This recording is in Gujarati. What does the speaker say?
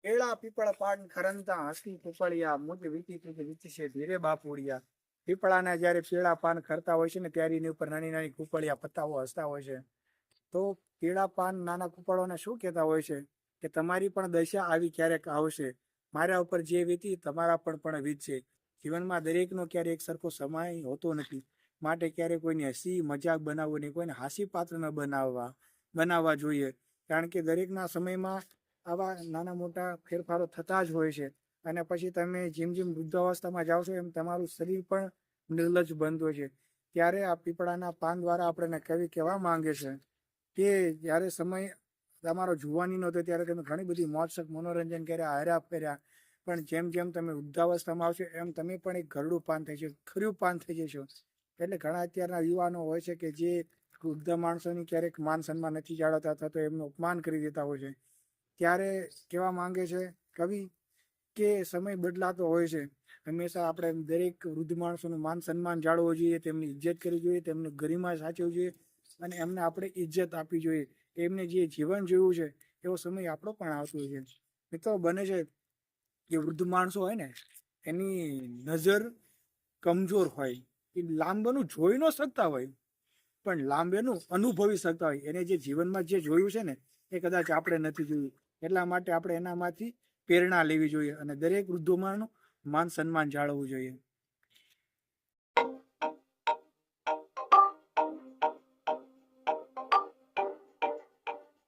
કેળા પીપળ પાન ખરંતા હસી પીપળિયા મુજ વીતી વીતી છે ધીરે બાપુડિયા. પીપળાના જયારે પીળા પાન ખરતા હોય છે ને ત્યારે એની ઉપર નાની નાની કુપળિયા પત્તાઓ હસતા હોય છે. તો પીળા પાન નાના કુપળોને શું કહેતા હોય છે કે તમારી પણ દશા આવી ક્યારેક આવશે, મારા ઉપર જે વીતી તમારા પર પણ વીતશે. જીવનમાં દરેકનો ક્યારેક એક સરખો સમય હોતો નથી, માટે ક્યારેક કોઈની હસી મજાક બનાવવું નહીં, કોઈને હાસ્ય પાત્ર ન બનાવવા જોઈએ. કારણ કે દરેકના સમયમાં આવા નાના મોટા ફેરફારો થતા જ હોય છે. અને પછી તમે જેમ જેમ વૃદ્ધાવસ્થામાં જાઓ છો એમ તમારું શરીર પણ નિર્લજ બનતું છે. ત્યારે આ પીપળાના પાન દ્વારા આપણને કવિ કહેવા માંગે છે કે જ્યારે સમય તમારો જુવાનીનો હતો ત્યારે તમે ઘણી બધી મોજશોખ મનોરંજન કર્યા, હર્યા ફેર્યા, પણ જેમ જેમ તમે વૃદ્ધાવસ્થામાં આવશો એમ તમે પણ એક ઘરડું પાન થઈ જશો, ખર્યું પાન થઈ જશો. એટલે ઘણા અત્યારના યુવાનો હોય છે કે જે વૃદ્ધ માણસોની ક્યારેક માન સન્માન નથી જાળવતા અથવા તો એમનું અપમાન કરી દેતા હોય છે. ત્યારે કહેવા માંગે છે કવિ કે સમય બદલાતો હોય છે. હંમેશા આપણે દરેક વૃદ્ધ માણસોનું માન સન્માન જાળવવું જોઈએ, તેમની ઇજ્જત કરવી જોઈએ, તેમની ગરિમા સાચવવી જોઈએ અને એમને આપણે ઇજ્જત આપવી જોઈએ. એમને જે જીવન જીવવું છે એવો સમય આપણો પણ આવતો છે. મિત્રો બને છે કે વૃદ્ધ માણસો હોય ને એની નજર કમજોર હોય, એ લાંબેનું જોઈ ન શકતા હોય પણ લાંબેનું અનુભવી શકતા હોય. એને જે જીવનમાં જે જોયું છે ને એ કદાચ આપણે નથી જોયું. એટલા માટે આપણે એનામાંથી પ્રેરણા લેવી જોઈએ અને દરેક વૃદ્ધોમાંનું માન સન્માન જાળવવું જોઈએ.